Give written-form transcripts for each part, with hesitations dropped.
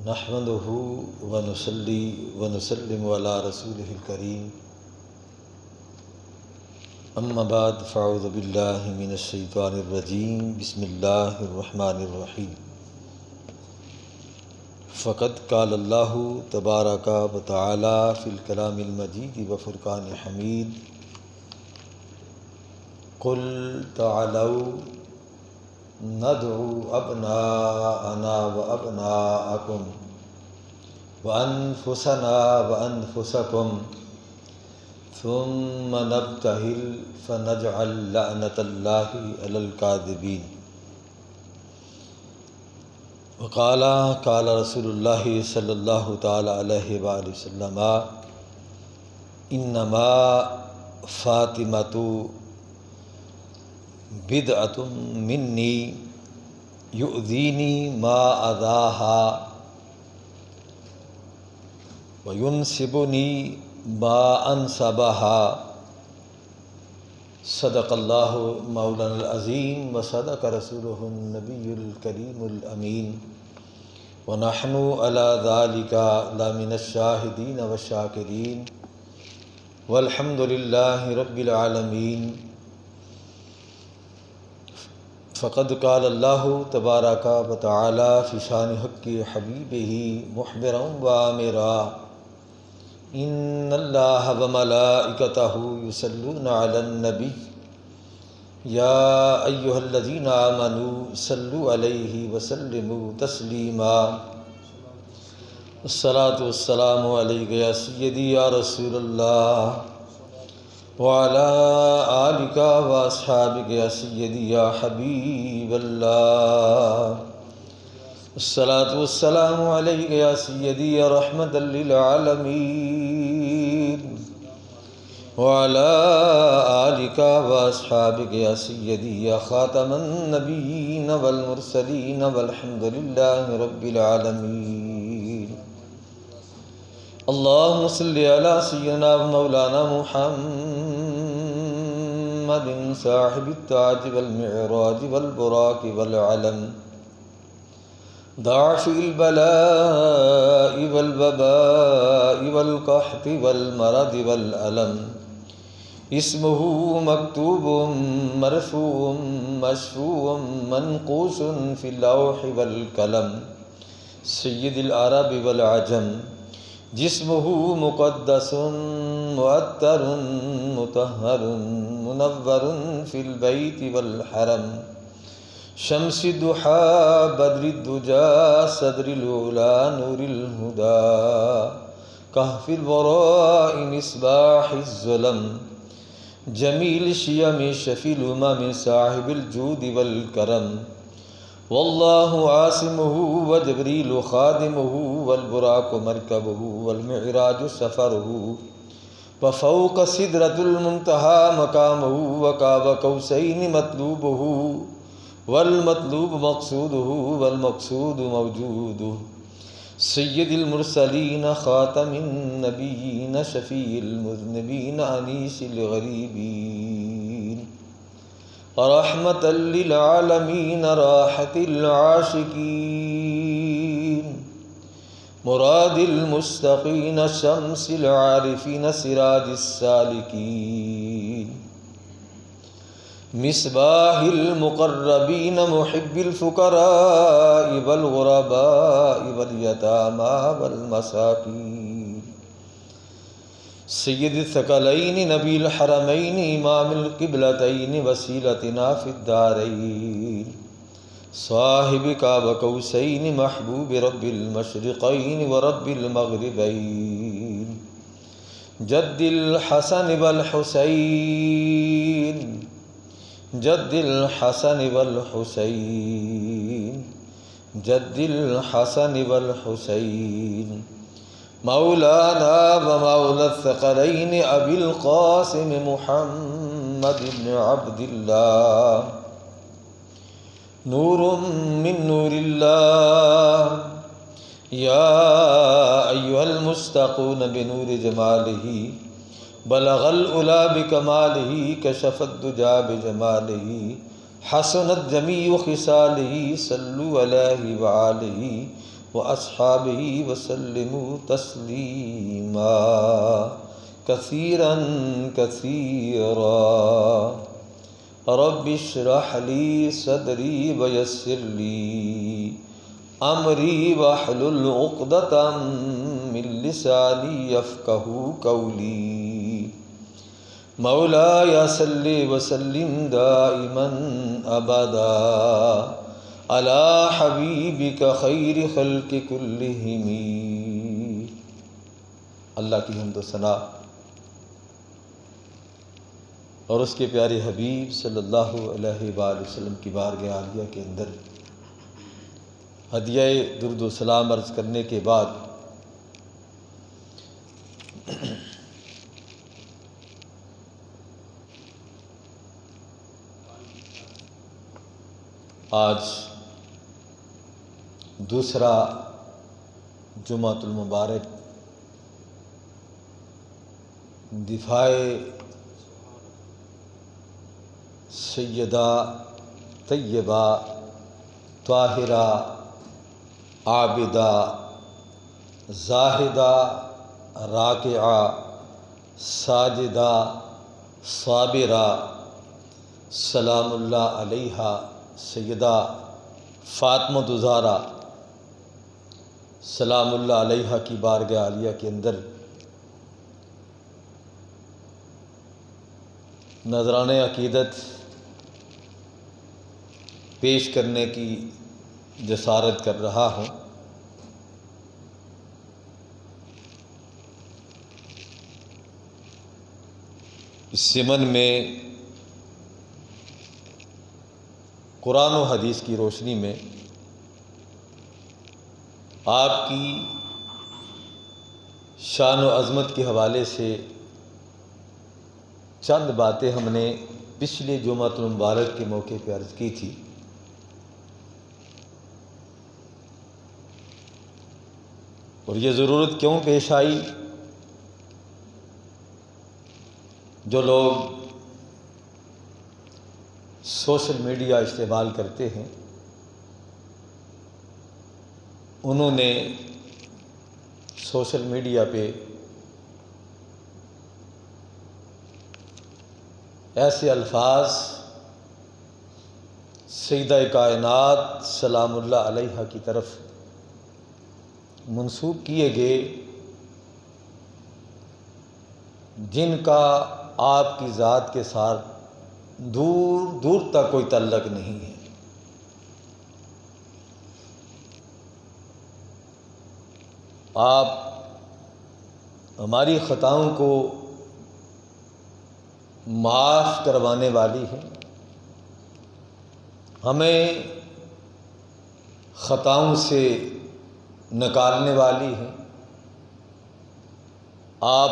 نحمده ونصلي ونسلم على رسوله الكريم اما بعد فاعوذ بالله من الشیطان الرجیم بسم اللہ الرحمن الرحیم فقد قال اللہ تبارک وتعالی فی الکلام المجید وفرقان حمید قل تعالوا ندعو ابناءنا وابناءکم وانفسنا وانفسکم ثم نبتہل فنجعل لعنۃ اللہ علی الکاذبین وقال قال رسول اللہ صلی اللہ تعالی علیہ وآلہ وسلم انما فاطمۃ بدعۃ منی یؤذینی ما اذاہا وینسبنی ما انسبہا صدق اللہ مولانا العظیم وصدق رسولہ النبی الکریم الامین ونحن علی ذلک لمن الشاہدین والشاکرین والحمد للہ رب العالمین فقد قال اللہ تبارک وتعالی فی شان حق حبیبہ مخبرا وآمرا ان اللہ وملائکتہ یصلون علی النبی یا ایہا الذین آمنوا صلوا علیہ وسلموا تسلیما الصلاۃ والسلام علیک یا سیدی یا رسول اللہ وعلی آلک واصحابک یا سیدی یا حبیب اللہ الصلاۃ والسلام علیک یا سیدی یا رحمۃ للعالمین وعلی آلک واصحابک یا سیدی یا خاتم النبیین والمرسلین والحمد للہ رب العالمین اللہم صلی علی سیدنا مولانا محمد صاحب التاج والمعراج والبراق والعلم دافع البلاء والوباء والقحط والمرض والألم اسمه مكتوب مرفوع مشفوع منقوش في اللوح والقلم سید العرب والعجم جسمه مقدس معطر مطہر منور في البيت والحرم شمس الضحى بدر الدجى صدر العلا نور الہدى کہف الوراء مصباح الظلم جمیل شیم شفی الامم صاحب الجود والکرم واللہ عاصمہ وجبریل خادمہ والبراق مرکبہ والمعراج سفرہ وفوق سدرۃ المنتہى مقامہ وقاب قوسین مطلوبہ والمطلوب مقصودہ والمقصود موجودہ سید المرسلین خاتم النبیین شفیع المذنبین انیس الغریبین رحمۃ للعالمین راحت العاشقین مراد المستقین شمس العارفین سراج السالکین مصباح المقربین محب الفقراء والغرباء والیتامى والمساکین سید الثقلین نبی الحرمین امام القبلتین وسیلتنا فی الدارین صاحب قاب قوسین محبوب رب المشرقین ورب المغربین جد الحسن والحسین جد الحسن والحسین جد الحسن والحسین مولانا ومولا الثقلین ابی القاسم محمد بن عبد اللہ نور من نور اللہ یا ایہا المستقون بنور جمالہ بلغ العلا بکمالہ کشف الدجى بجمالہ حسنت جمیع خصالہ صلو علیہ وآلہ وأصحابه وسلموا تسليما كثيرا كثيرا رب اشرح لي صدري ويسر لي أمري واحلل عقدة من لساني يفقهوا قولي مولاي صل وسلم دائما أبدا على حبيبك خير خلق كلهم۔ اللہ کی حمد و ثنا اور اس کے پیارے حبیب صلی اللہ علیہ وآلہ وسلم کی بارگاہ عالیہ کے اندر ہدیہ درود و سلام عرض کرنے کے بعد آج دوسرا جمعۃ المبارک دفاع سیدہ طیبہ طاہرہ عابدہ زاہدہ راکعہ ساجدہ صابرہ سلام اللہ علیہا سیدہ فاطمہ الزہرا سلام اللہ علیہا کی بارگاہ عالیہ کے اندر نذرانہ عقیدت پیش کرنے کی جسارت کر رہا ہوں۔ اس ضمن میں قرآن و حدیث کی روشنی میں آپ کی شان و عظمت کے حوالے سے چند باتیں ہم نے پچھلے جمعۃ المبارک کے موقع پہ عرض کی تھی۔ اور یہ ضرورت کیوں پیش آئی؟ جو لوگ سوشل میڈیا استعمال کرتے ہیں انہوں نے سوشل میڈیا پہ ایسے الفاظ سیدہ کائنات سلام اللہ علیہا کی طرف منسوب کیے گئے جن کا آپ کی ذات کے ساتھ دور دور تک کوئی تعلق نہیں ہے۔ آپ ہماری خطاؤں کو معاف کروانے والی ہیں، ہمیں خطاؤں سے نکالنے والی ہیں۔ آپ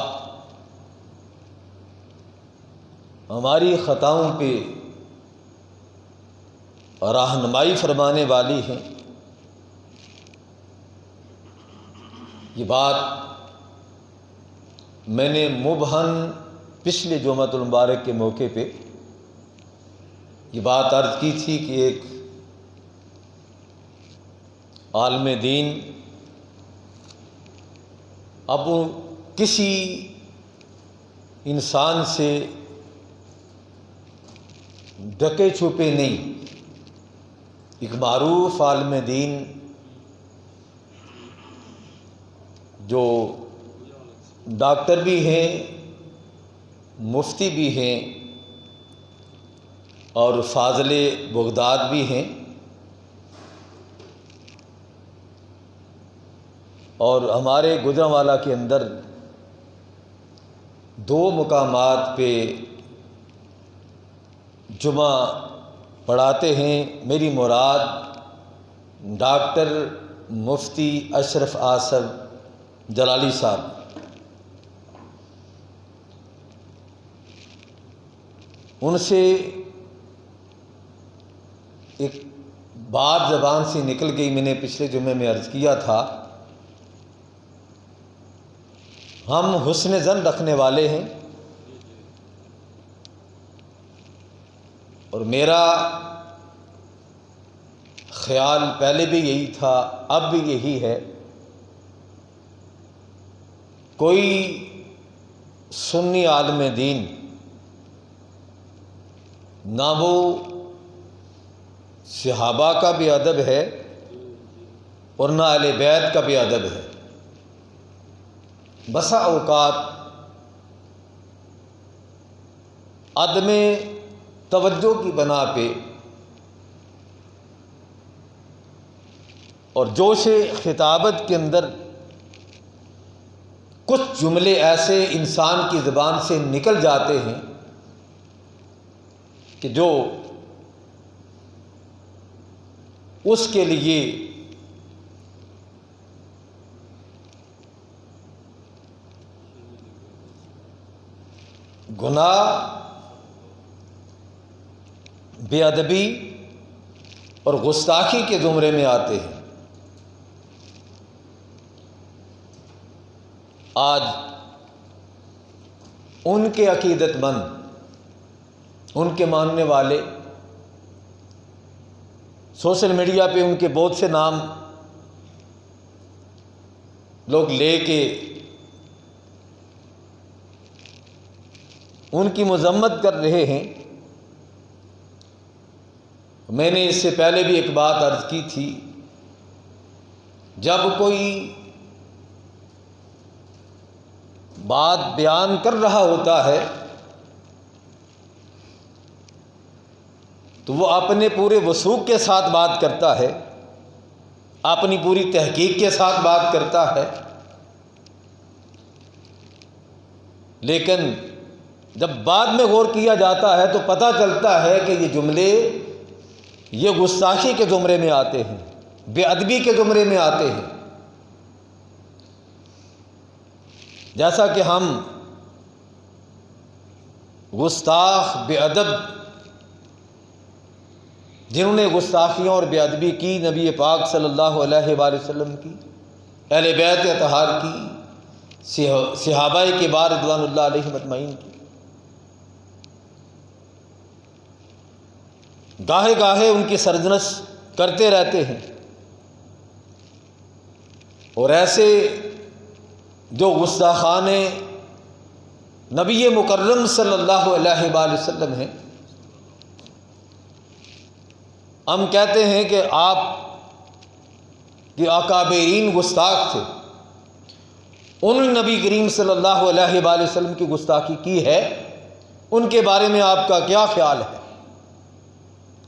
ہماری خطاؤں پہ رہنمائی فرمانے والی ہیں۔ یہ بات میں نے مبہم پچھلے جمعۃ المبارک کے موقع پہ یہ بات عرض کی تھی کہ ایک عالم دین اب کسی انسان سے ڈکے چھپے نہیں، ایک معروف عالم دین جو ڈاکٹر بھی ہیں، مفتی بھی ہیں اور فاضل بغداد بھی ہیں، اور ہمارے گوجرانوالہ کے اندر 2 مقامات پہ جمعہ پڑھاتے ہیں۔ میری مراد ڈاکٹر مفتی اشرف آصف جلالی صاحب، ان سے ایک بات زبان سے نکل گئی، میں نے پچھلے جمعے میں عرض کیا تھا، ہم حسن ظن رکھنے والے ہیں اور میرا خیال پہلے بھی یہی تھا، اب بھی یہی ہے، کوئی سنی عالم دین نہ وہ صحابہ کا بھی ادب ہے اور نہ اہل بیت کا بھی ادب ہے۔ بسا اوقات عدم توجہ کی بنا پہ اور جوش خطابت کے اندر کچھ جملے ایسے انسان کی زبان سے نکل جاتے ہیں کہ جو اس کے لیے گناہ، بے ادبی اور گستاخی کے زمرے میں آتے ہیں۔ آج ان کے عقیدت مند، ان کے ماننے والے سوشل میڈیا پہ ان کے بہت سے نام لوگ لے کے ان کی مذمت کر رہے ہیں۔ میں نے اس سے پہلے بھی ایک بات عرض کی تھی، جب کوئی بات بیان کر رہا ہوتا ہے تو وہ اپنے پورے وثوق کے ساتھ بات کرتا ہے، اپنی پوری تحقیق کے ساتھ بات کرتا ہے، لیکن جب بعد میں غور کیا جاتا ہے تو پتہ چلتا ہے کہ یہ جملے یہ گستاخی کے زمرے میں آتے ہیں، بے ادبی کے زمرے میں آتے ہیں۔ جیسا کہ ہم گستاخ، بے ادب، جنہوں نے گستاخیوں اور بے ادبی کی نبی پاک صلی اللہ علیہ وآلہ وسلم کی، اہل بیت اطہار کی، صحابہ کبار رضوان اللہ علیہم اجمعین کی، گاہے گاہے ان کی سرزنش کرتے رہتے ہیں، اور ایسے جو گستاخان نبی مکرم صلی اللہ علیہ وآلہ وسلم ہیں، ہم کہتے ہیں کہ آپ کے اکابرین گستاخ تھے، انہوں نے نبی کریم صلی اللہ علیہ وآلہ وسلم کی گستاخی کی ہے، ان کے بارے میں آپ کا کیا خیال ہے؟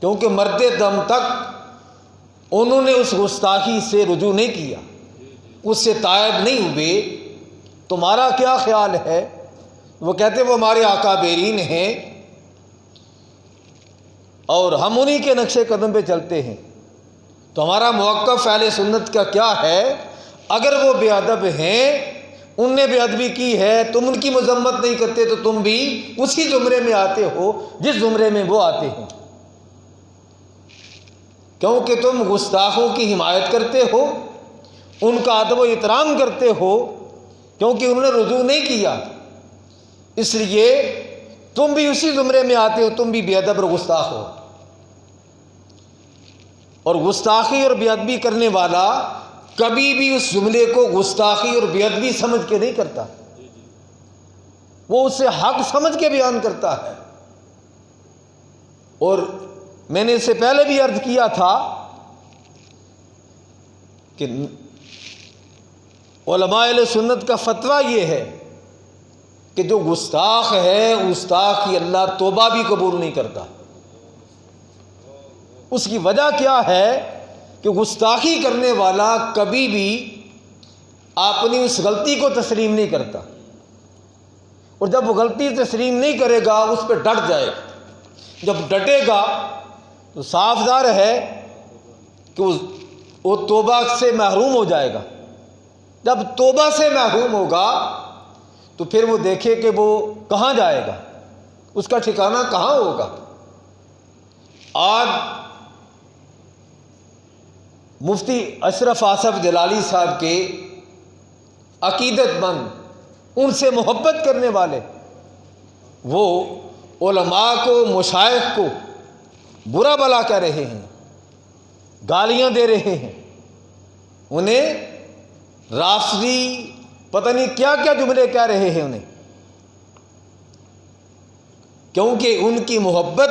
کیونکہ مرتے دم تک انہوں نے اس گستاخی سے رجوع نہیں کیا، اس سے تائب نہیں ہوئے، تمہارا کیا خیال ہے؟ وہ کہتے وہ ہمارے اکابرین ہیں اور ہم انہی کے نقش قدم پہ چلتے ہیں، تو ہمارا موقف اہل سنت کا کیا ہے؟ اگر وہ بے ادب ہیں، ان نے بے ادبی کی ہے، تم ان کی مذمت نہیں کرتے تو تم بھی اسی زمرے میں آتے ہو جس زمرے میں وہ آتے ہیں، کیونکہ تم گستاخوں کی حمایت کرتے ہو، ان کا ادب و احترام کرتے ہو، کیونکہ انہوں نے رجوع نہیں کیا، اس لیے تم بھی اسی زمرے میں آتے ہو، تم بھی بے ادب اور گستاخ ہو۔ اور گستاخی اور بے ادبی کرنے والا کبھی بھی اس جملے کو گستاخی اور بے ادبی سمجھ کے نہیں کرتا، وہ اسے حق سمجھ کے بیان کرتا ہے۔ اور میں نے اس سے پہلے بھی عرض کیا تھا کہ علماء اہل سنت کا فتویٰ یہ ہے کہ جو گستاخ ہے، گستاخ کی اللہ توبہ بھی قبول نہیں کرتا۔ اس کی وجہ کیا ہے کہ گستاخی کرنے والا کبھی بھی اپنی اس غلطی کو تسلیم نہیں کرتا، اور جب وہ غلطی تسلیم نہیں کرے گا اس پہ ڈٹ جائے گا، جب ڈٹے گا تو صاف ظاہر ہے کہ وہ توبہ سے محروم ہو جائے گا۔ جب توبہ سے محروم ہوگا تو پھر وہ دیکھے کہ وہ کہاں جائے گا، اس کا ٹھکانہ کہاں ہوگا۔ آج مفتی اشرف آصف جلالی صاحب کے عقیدت مند، ان سے محبت کرنے والے، وہ علماء کو، مشائخ کو برا بھلا کہہ رہے ہیں، گالیاں دے رہے ہیں، انہیں رافضی پتہ نہیں کیا کیا جملے کہہ رہے ہیں انہیں، کیونکہ ان کی محبت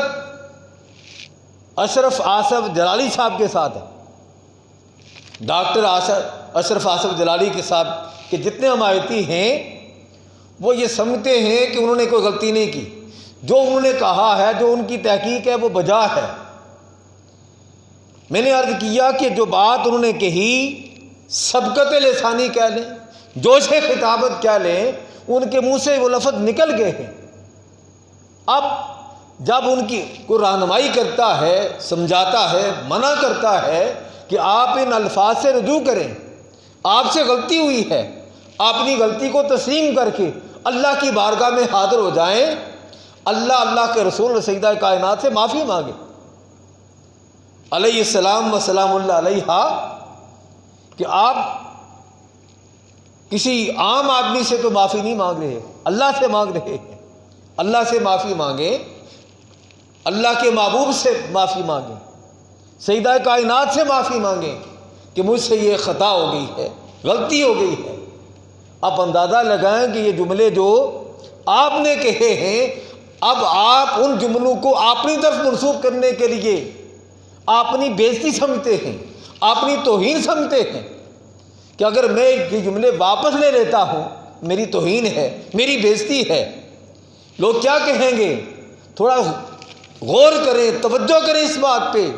اشرف آصف جلالی صاحب کے ساتھ ہے، ڈاکٹر اشرف آصف جلالی کے ساتھ کہ جتنے حمایتی ہیں وہ یہ سمجھتے ہیں کہ انہوں نے کوئی غلطی نہیں کی، جو انہوں نے کہا ہے، جو ان کی تحقیق ہے وہ بجا ہے۔ میں نے عرض کیا کہ جو بات انہوں نے کہی سبقت لسانی کہہ لیں، جوش خطابت کہہ لیں، ان کے منہ سے وہ لفظ نکل گئے ہیں۔ اب جب ان کی کوئی رہنمائی کرتا ہے، سمجھاتا ہے، منع کرتا ہے کہ آپ ان الفاظ سے رجوع کریں، آپ سے غلطی ہوئی ہے، اپنی غلطی کو تسلیم کر کے اللہ کی بارگاہ میں حاضر ہو جائیں، اللہ کے رسول اور سیدہ کائنات سے معافی مانگے علیہ السلام و سلام اللہ علیہ، کہ آپ کسی عام آدمی سے تو معافی نہیں مانگ رہے، اللہ سے مانگ رہے ہیں، اللہ سے معافی مانگیں، اللہ کے محبوب سے معافی مانگیں، سیدہ کائنات سے معافی مانگیں کہ مجھ سے یہ خطا ہو گئی ہے، غلطی ہو گئی ہے۔ آپ اندازہ لگائیں کہ یہ جملے جو آپ نے کہے ہیں، اب آپ ان جملوں کو اپنی طرف منسوب کرنے کے لیے اپنی بےزتی سمجھتے ہیں، اپنی توہین سمجھتے ہیں کہ اگر میں یہ جملے واپس لے لیتا ہوں میری توہین ہے، میری بےزتی ہے، لوگ کیا کہیں گے؟ تھوڑا غور کریں، توجہ کریں اس بات پہ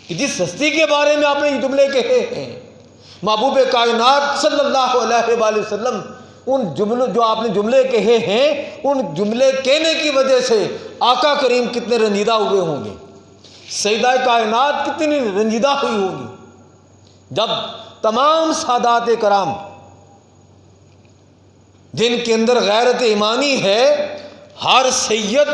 کہ جس ہستی کے بارے میں آپ نے یہ جملے کہے ہیں، محبوب کائنات صلی اللہ علیہ وآلہ وسلم، ان جملوں جو آپ نے جملے کہے ہیں، ان جملے کہنے کی وجہ سے آقا کریم کتنے رنجیدہ ہوئے ہوں گے، سیدہ کائنات کتنی رنجیدہ ہوئی ہوگی، جب تمام سادات کرام جن کے اندر غیرت ایمانی ہے، ہر سید،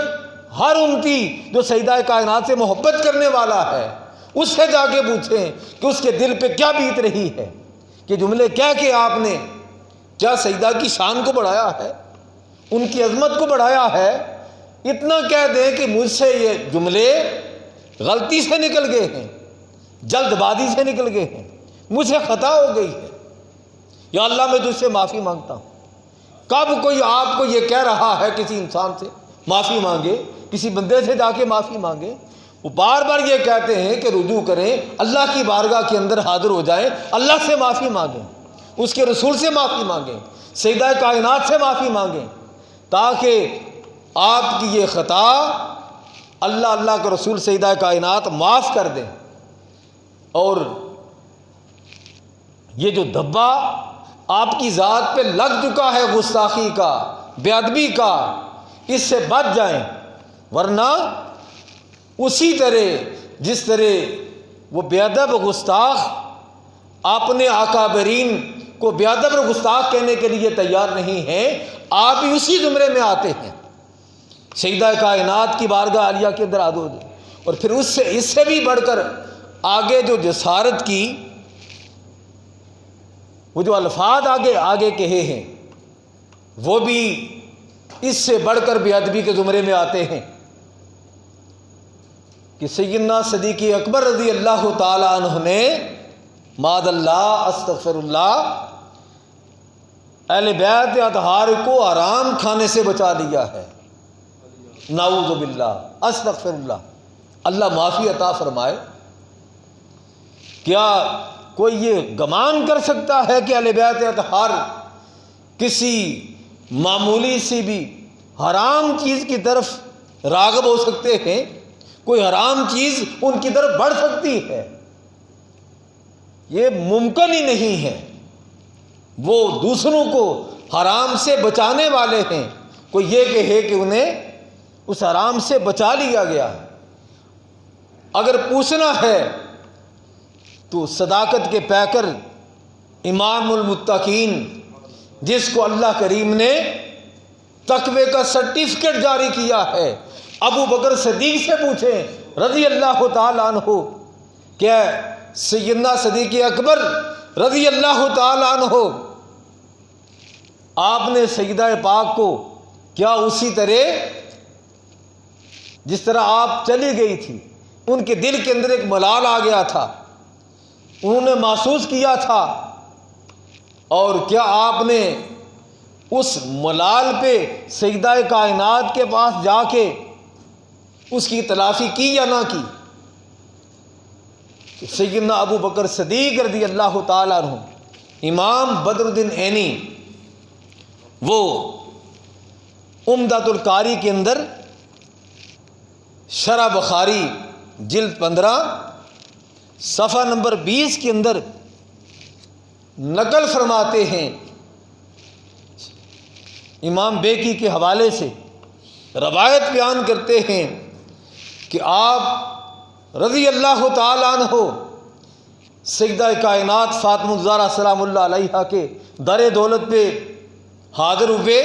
ہر امتی جو سیدہ کائنات سے محبت کرنے والا ہے، اس سے جا کے پوچھیں کہ اس کے دل پہ کیا بیت رہی ہے، کہ جملے کیا کہ آپ نے کیا سیدہ کی شان کو بڑھایا ہے، ان کی عظمت کو بڑھایا ہے؟ اتنا کہہ دیں کہ مجھ سے یہ جملے غلطی سے نکل گئے ہیں، جلد بازی سے نکل گئے ہیں، مجھ سے خطا ہو گئی ہے، یا اللہ میں تجھ سے معافی مانگتا ہوں۔ کب کوئی آپ کو یہ کہہ رہا ہے کسی انسان سے معافی مانگے، کسی بندے سے جا کے معافی مانگے؟ وہ بار بار یہ کہتے ہیں کہ رجوع کریں، اللہ کی بارگاہ کے اندر حاضر ہو جائیں، اللہ سے معافی مانگیں، اس کے رسول سے معافی مانگیں، سیدہ کائنات سے معافی مانگیں، تاکہ آپ کی یہ خطا اللہ کے رسول سیدہ کائنات معاف کر دیں، اور یہ جو دھبا آپ کی ذات پہ لگ چکا ہے گستاخی کا، بے ادبی کا، اس سے بچ جائیں، ورنہ اسی طرح جس طرح وہ بے ادب گستاخ اپنے اکابرین کو بے ادب اور گستاخ کہنے کے لیے تیار نہیں ہیں، آپ بھی اسی زمرے میں آتے ہیں، سیدہ کائنات کی بارگاہ عالیہ کے اندر حاضر ہو جائیں، اور پھر اس سے بھی بڑھ کر آگے جو جسارت کی، وہ جو الفاظ آگے کہے ہیں، وہ بھی اس سے بڑھ کر بے ادبی کے زمرے میں آتے ہیں کہ سیدنا صدیق اکبر رضی اللہ تعالی عنہ نے معاذ اللہ استغفر اللہ اہل بیت اطہار کو حرام کھانے سے بچا دیا ہے، نعوذ باللہ، استغفر اللہ، اللہ معافی عطا فرمائے۔ کیا کوئی یہ گمان کر سکتا ہے کہ اہل بیت اطہار کسی معمولی سی بھی حرام چیز کی طرف راغب ہو سکتے ہیں؟ کوئی حرام چیز ان کی طرف بڑھ سکتی ہے؟ یہ ممکن ہی نہیں ہے۔ وہ دوسروں کو حرام سے بچانے والے ہیں، کوئی یہ کہے کہ انہیں اس حرام سے بچا لیا گیا۔ اگر پوچھنا ہے تو صداقت کے پیکر امام المتقین، جس کو اللہ کریم نے تقوی کا سرٹیفکیٹ جاری کیا ہے، ابو بکر صدیق سے پوچھیں رضی اللہ تعالیٰ عنہ، کہ سیدنا صدیق اکبر رضی اللہ تعالیٰ عنہ، آپ نے سیدہ پاک کو کیا اسی طرح جس طرح آپ چلی گئی تھی، ان کے دل کے اندر ایک ملال آ گیا تھا، انہوں نے محسوس کیا تھا، اور کیا آپ نے اس ملال پہ سیدہ کائنات کے پاس جا کے اس کی تلافی کی یا نہ کی؟ سیدنا ابو بکر صدیق رضی اللہ تعالیٰ عنہ، امام بدر الدین عینی، وہ عمدۃ القاری کے اندر شرح بخاری جلد 15 صفحہ نمبر 20 کے اندر نقل فرماتے ہیں، امام بیکی کے حوالے سے روایت بیان کرتے ہیں کہ آپ رضی اللہ تعالیٰ عنہ سیدہ کائنات فاطمہ الزہرا سلام اللہ علیہا کے در دولت پہ حاضر ہوئے،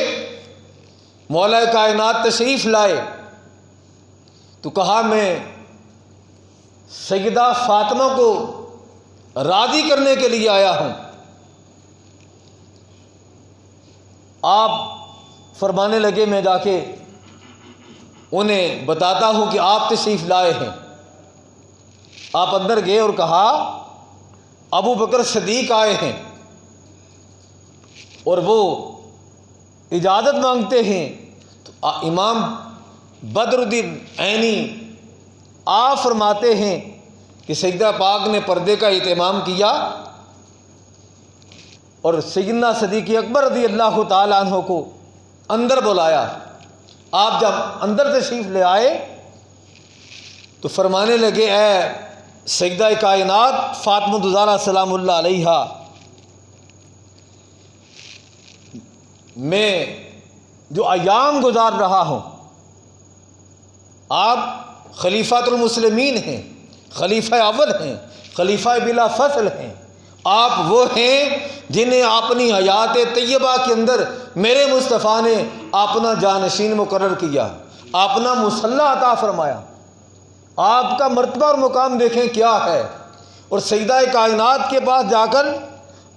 مولا کائنات تشریف لائے تو کہا میں سیدہ فاطمہ کو راضی کرنے کے لیے آیا ہوں۔ آپ فرمانے لگے میں جا کے انہیں بتاتا ہوں کہ آپ تشریف لائے ہیں۔ آپ اندر گئے اور کہا ابو بکر صدیق آئے ہیں اور وہ اجازت مانگتے ہیں۔ تو امام بدر الدین عینی آپ فرماتے ہیں کہ سیدہ پاک نے پردے کا اہتمام کیا اور سیدنا صدیق اکبر رضی اللہ تعالیٰ عنہ کو اندر بلایا۔ آپ جب اندر تشریف لے آئے تو فرمانے لگے اے سیدہ کائنات فاطمہ الزہرا سلام اللہ علیہا، میں جو ایام گزار رہا ہوں، آپ خلیفۃ المسلمین ہیں، خلیفہ اول ہیں، خلیفہ بلا فصل ہیں، آپ وہ ہیں جنہیں اپنی حیات طیبہ کے اندر میرے مصطفیٰ نے اپنا جانشین مقرر کیا، اپنا مصلی عطا فرمایا۔ آپ کا مرتبہ اور مقام دیکھیں کیا ہے، اور سیدہ کائنات کے پاس جا کر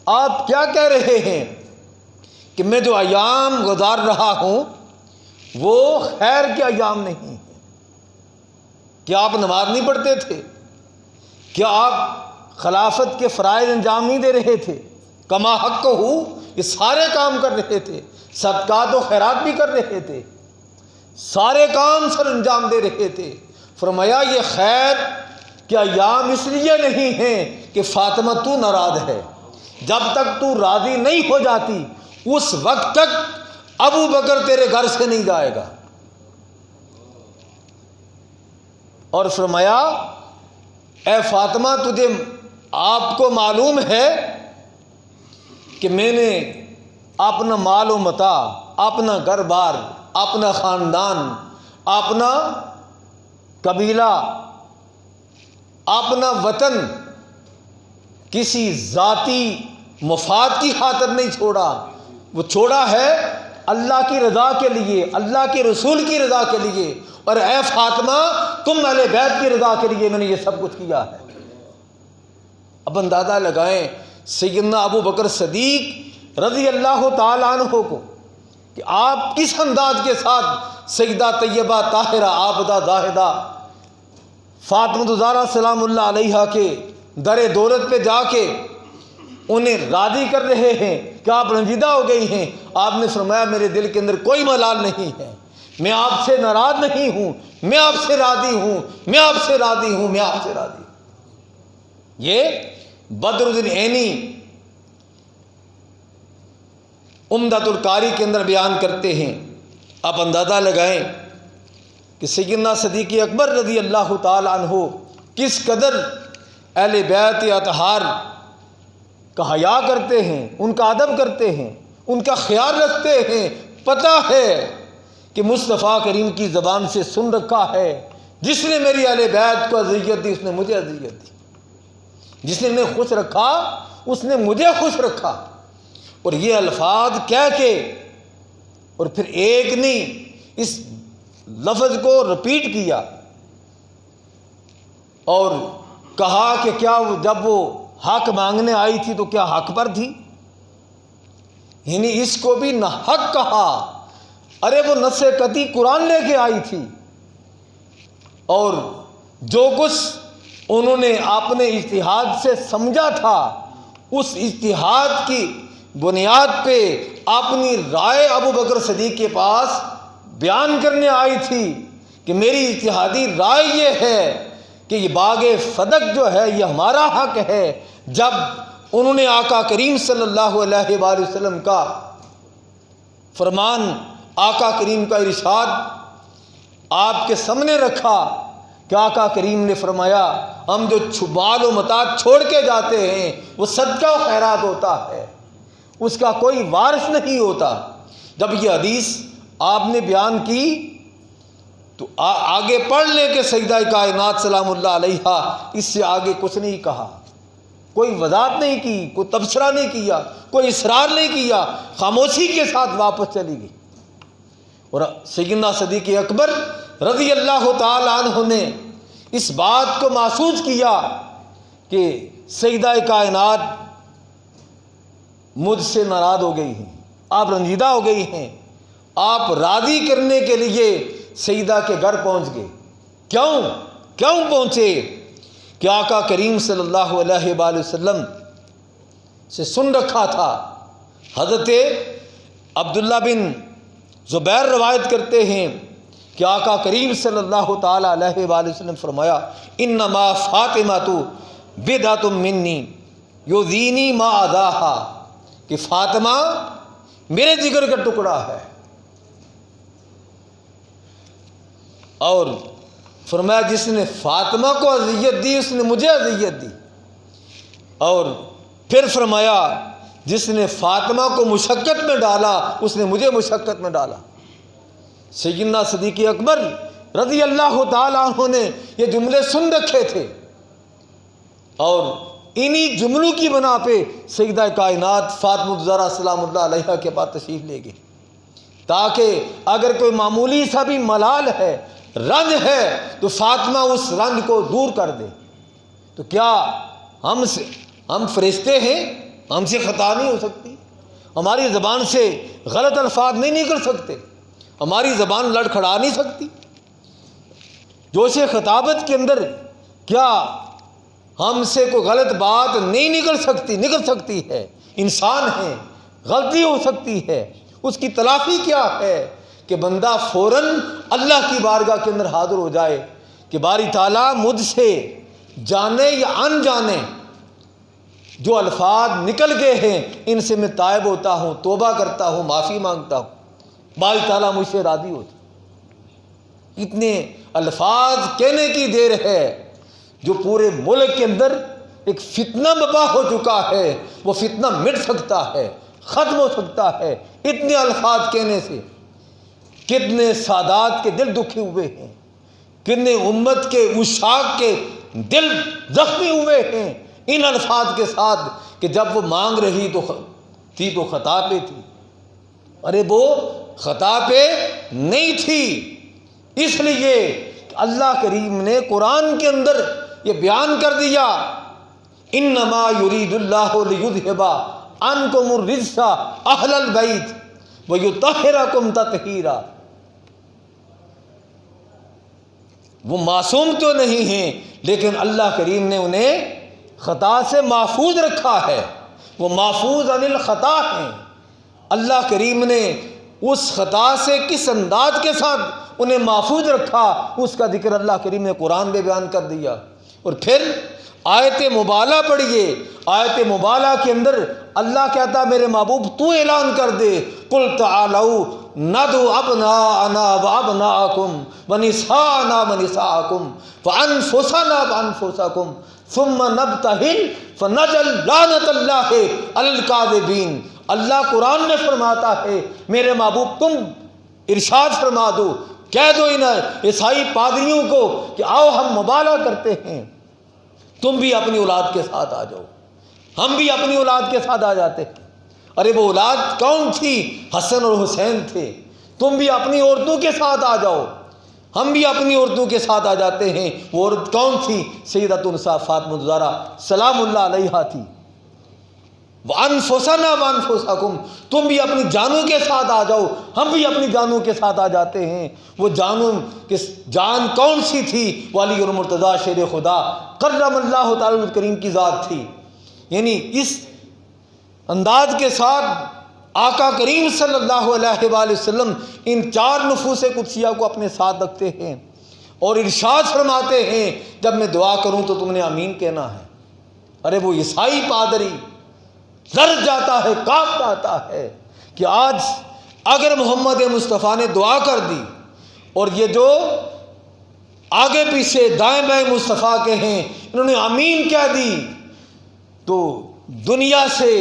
آپ کیا کہہ رہے ہیں کہ میں جو ایام گزار رہا ہوں وہ خیر کے ایام نہیں ہیں۔ کیا آپ نماز نہیں پڑھتے تھے؟ کیا آپ خلافت کے فرائض انجام نہیں دے رہے تھے؟ کما حق ہو یہ سارے کام کر رہے تھے، صدقات و خیرات بھی کر رہے تھے، سارے کام سر انجام دے رہے تھے۔ فرمایا یہ خیر کے ایام اس لیے نہیں ہیں کہ فاطمہ تو ناراض ہے، جب تک تو راضی نہیں ہو جاتی اس وقت تک ابو بکر تیرے گھر سے نہیں جائے گا۔ اور فرمایا اے فاطمہ تجھے آپ کو معلوم ہے کہ میں نے اپنا مال و متاع، اپنا گھر بار، اپنا خاندان، اپنا قبیلہ، اپنا وطن کسی ذاتی مفاد کی خاطر نہیں چھوڑا، وہ چھوڑا ہے اللہ کی رضا کے لیے، اللہ کے رسول کی رضا کے لیے، اور اے فاطمہ تم اہل بیت کی رضا کے لیے میں نے یہ سب کچھ کیا ہے۔ اب اندازہ لگائیں سیدنا ابو بکر صدیق رضی اللہ تعالیٰ عنہ کو کہ آپ کس انداز کے ساتھ سیدہ طیبہ طاہرہ عابدہ زاہدہ فاطمہ الزہرا سلام اللہ علیہا کے در دولت پہ جا کے انہیں راضی کر رہے ہیں کہ آپ رنجیدہ ہو گئی ہیں۔ آپ نے فرمایا میرے دل کے اندر کوئی ملال نہیں ہے، میں آپ سے ناراض نہیں ہوں، میں آپ سے راضی ہوں، میں آپ سے راضی ہوں، میں آپ سے راضی ہوں۔ یہ بدر الدین عینی عمدۃ القاری کے اندر بیان کرتے ہیں۔ آپ اندازہ لگائیں کہ سیدنا صدیق اکبر رضی اللہ تعالی عنہ کس قدر اہل بیت اطہار کا حیا کرتے ہیں، ان کا ادب کرتے ہیں، ان کا خیال رکھتے ہیں۔ پتہ ہے کہ مصطفیٰ کریم کی زبان سے سن رکھا ہے جس نے میری اہل بیت کو اذیت دی اس نے مجھے اذیت دی، جس نے انہیں خوش رکھا اس نے مجھے خوش رکھا۔ اور یہ الفاظ کہہ کے اور پھر ایک نہیں اس لفظ کو رپیٹ کیا اور کہا کہ کیا جب وہ حق مانگنے آئی تھی تو کیا حق پر تھی؟ یعنی اس کو بھی نہ حق کہا۔ ارے وہ نص قطعی قرآن لے کے آئی تھی، اور جو کچھ انہوں نے اپنے اجتہاد سے سمجھا تھا، اس اجتہاد کی بنیاد پہ اپنی رائے ابو بکر صدیق کے پاس بیان کرنے آئی تھی کہ میری اجتہادی رائے یہ ہے کہ یہ باغ فدق جو ہے یہ ہمارا حق ہے۔ جب انہوں نے آقا کریم صلی اللہ علیہ وآلہ وسلم کا فرمان، آقا کریم کا ارشاد آپ کے سامنے رکھا کہ آقا کریم نے فرمایا ہم جو مال و متاع چھوڑ کے جاتے ہیں وہ صدقہ و خیرات ہوتا ہے، اس کا کوئی وارث نہیں ہوتا۔ جب یہ حدیث آپ نے بیان کی تو آگے پڑھ لیں کہ سیدہ کائنات سلام اللہ علیہا اس سے آگے کچھ نہیں کہا، کوئی وضاحت نہیں کی، کوئی تبصرہ نہیں کیا، کوئی اصرار نہیں کیا، خاموشی کے ساتھ واپس چلی گئی۔ اور سیدنا صدیق اکبر رضی اللہ تعالی عنہ نے اس بات کو محسوس کیا کہ سیدہ کائنات مجھ سے ناراض ہو گئی ہیں، آپ رنجیدہ ہو گئی ہیں، آپ راضی کرنے کے لیے سیدہ کے گھر پہنچ گئے۔ کیوں پہنچے؟ کہ آقا کریم صلی اللہ علیہ وآلہ وسلم سے سن رکھا تھا۔ حضرت عبداللہ بن زبیر روایت کرتے ہیں کہ آقا کریم صلی اللہ تعالی علیہ وآلہ وسلم فرمایا انما فاطمۃ بدعۃ منی یؤذینی ما اذاہا، کہ فاطمہ میرے جگر کا ٹکڑا ہے۔ اور فرمایا جس نے فاطمہ کو اذیت دی اس نے مجھے اذیت دی، اور پھر فرمایا جس نے فاطمہ کو مشقت میں ڈالا اس نے مجھے مشقت میں ڈالا۔ سیدنا صدیق اکبر رضی اللہ تعالیٰ عنہ نے یہ جملے سن رکھے تھے، اور انہی جملوں کی بنا پہ سیدہ کائنات فاطمہ الزہرا سلام اللہ علیہا کے پاس تشریف لے گئے، تاکہ اگر کوئی معمولی سا بھی ملال ہے، رنج ہے، تو فاطمہ اس رنج کو دور کر دے۔ تو کیا ہم فرشتے ہیں؟ ہم سے خطا نہیں ہو سکتی؟ ہماری زبان سے غلط الفاظ نہیں نکل سکتے؟ ہماری زبان لڑکھڑا نہیں سکتی؟ جوش خطابت کے اندر کیا ہم سے کوئی غلط بات نہیں نکل سکتی ہے؟ انسان ہے، غلطی ہو سکتی ہے، اس کی تلافی کیا ہے کہ بندہ فوراً اللہ کی بارگاہ کے اندر حاضر ہو جائے کہ باری تعالیٰ مجھ سے جانے یا ان جانے جو الفاظ نکل گئے ہیں ان سے میں تائب ہوتا ہوں، توبہ کرتا ہوں، معافی مانگتا ہوں، باری تعالیٰ مجھ سے راضی ہوتا۔ اتنے الفاظ کہنے کی دیر ہے جو پورے ملک کے اندر ایک فتنہ برپا ہو چکا ہے، وہ فتنہ مٹ سکتا ہے، ختم ہو سکتا ہے اتنے الفاظ کہنے سے۔ کتنے سادات کے دل دکھے ہوئے ہیں، کتنے امت کے عشاق کے دل زخمی ہوئے ہیں ان الفاظ کے ساتھ کہ جب وہ مانگ رہی تھی تو خطا پہ تھی۔ ارے وہ خطا پہ نہیں تھی، اس لیے اللہ کریم نے قرآن کے اندر یہ بیان کر دیا انما یرید اللہ لیذھب عنکم الرجس اہل البیت ویطہرکم تطہیرا۔ وہ معصوم تو نہیں ہیں لیکن اللہ کریم نے انہیں خطا سے محفوظ رکھا ہے، وہ محفوظ عن الخطا ہیں۔ اللہ کریم نے اس خطا سے کس انداز کے ساتھ انہیں محفوظ رکھا اس کا ذکر اللہ کریم نے قرآن میں بیان کر دیا۔ اور پھر آیت مبالہ پڑھیے، آیت مبالہ کے اندر اللہ کہتا میرے محبوب تو اعلان کر دے قل تعالوا ندعو ابناءنا وابناءکم ونساءنا ونساءکم وانفسنا وانفسکم ثم نبتہل فنجعل لعنت اللہ علی الکاذبین۔ اللہ قرآن میں فرماتا ہے میرے محبوب تم ارشاد فرما دو، کہہ دو ان عیسائی پادریوں کو کہ آؤ ہم مبالغہ کرتے ہیں، تم بھی اپنی اولاد کے ساتھ آ جاؤ، ہم بھی اپنی اولاد کے ساتھ آ جاتے ہیں۔ ارے وہ اولاد کون تھی؟ حسن اور حسین تھے۔ تم بھی اپنی عورتوں کے ساتھ آ جاؤ، ہم بھی اپنی عورتوں کے ساتھ آ جاتے ہیں۔ وہ عورت کون تھی؟ سیدۃ النساء فاطمہ الزہرا سلام اللہ علیہا تھی۔ وَأَنفُسَنَا وَأَنفُسَكُمْ، تم بھی اپنی جانوں کے ساتھ آ جاؤ، ہم بھی اپنی جانوں کے ساتھ آ جاتے ہیں۔ وہ جان کون سی تھی؟ والی اور مرتضیٰ شیر خدا کرم اللہ تعالی الکریم کی ذات تھی۔ یعنی اس انداز کے ساتھ آقا کریم صلی اللہ علیہ وآلہ وسلم ان چار نفوس قدسیہ کو اپنے ساتھ رکھتے ہیں اور ارشاد فرماتے ہیں جب میں دعا کروں تو تم نے آمین کہنا ہے۔ ارے وہ عیسائی پادری لرز جاتا ہے، کانپ جاتا ہے کہ آج اگر محمد مصطفیٰ نے دعا کر دی اور یہ جو آگے پیچھے دائیں بائیں مصطفیٰ کے ہیں انہوں نے آمین کہہ دی تو دنیا سے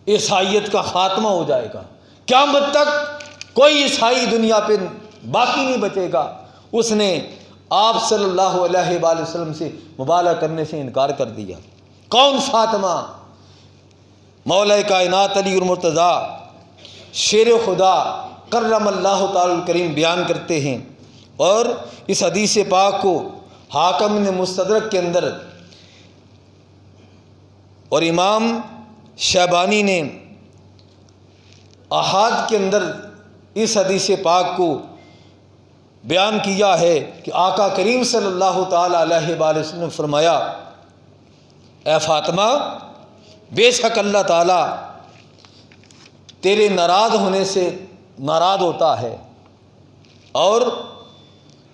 عیسائیت کا خاتمہ ہو جائے گا، قیامت تک کوئی عیسائی دنیا پہ باقی نہیں بچے گا۔ اس نے آپ صلی اللہ علیہ وآلہ وسلم سے مبالغہ کرنے سے انکار کر دیا۔ کون فاطمہ؟ مولا کائنات علی المرتضیٰ شیر خدا کرم اللہ تعالی الکریم بیان کرتے ہیں، اور اس حدیث پاک کو حاکم نے مستدرک کے اندر اور امام شیبانی نے احاد کے اندر اس حدیث پاک کو بیان کیا ہے کہ آقا کریم صلی اللہ تعالی علیہ وآلہ وسلم نے فرمایا، اے فاطمہ، بے شک اللہ تعالیٰ تیرے ناراض ہونے سے ناراض ہوتا ہے اور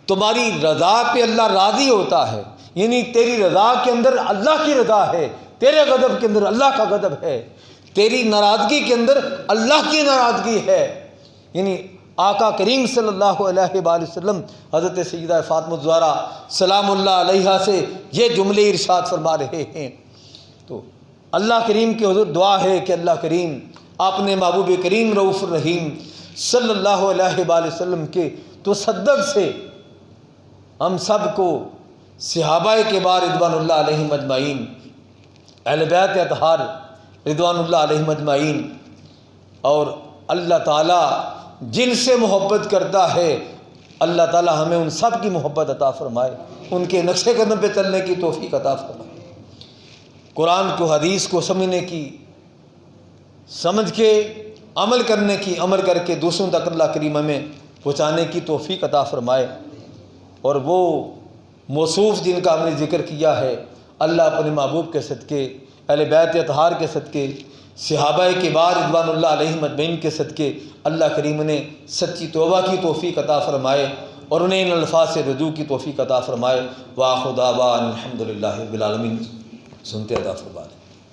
تمہاری رضا پہ اللہ راضی ہوتا ہے۔ یعنی تیری رضا کے اندر اللہ کی رضا ہے، تیرے غضب کے اندر اللہ کا غضب ہے، تیری ناراضگی کے اندر اللہ کی ناراضگی ہے۔ یعنی آقا کریم صلی اللہ علیہ وآلہ وسلم حضرت سیدہ فاطمہ الزہرا سلام اللہ علیہا سے یہ جملے ارشاد فرما رہے ہیں۔ تو اللہ کریم کی حضور دعا ہے کہ اللہ کریم اپنے محبوب کریم رؤوف الرحیم صلی اللہ علیہ وآلہ وسلم کے تصدق سے ہم سب کو صحابہ کبار رضوان اللہ علیہم اجمعین، اہل بیت اطہار رضوان اللہ علیہم اجمعین، اور اللہ تعالیٰ جن سے محبت کرتا ہے اللہ تعالیٰ ہمیں ان سب کی محبت عطا فرمائے، ان کے نقش قدم پہ چلنے کی توفیق عطا فرمائے، قرآن کو حدیث کو سمجھنے کی، سمجھ کے عمل کرنے کی، عمل کر کے دوسروں تک اللہ کریم ہمیں پہنچانے کی توفیق عطا فرمائے۔ اور وہ موصوف جن کا ہم نے ذکر کیا ہے اللہ اپنے محبوب کے صدقے، اہل بیت اطہار کے صدقے، صحابہ کبار رضوان اللہ علیہم اجمعین کے صدقے اللہ کریم نے سچی توبہ کی توفیق عطا فرمائے اور انہیں ان الفاظ سے رجوع کی توفیق عطا فرمائے۔ وآخر دعوانا الحمدللہ رب العالمین، سنتے ادا فرمائے۔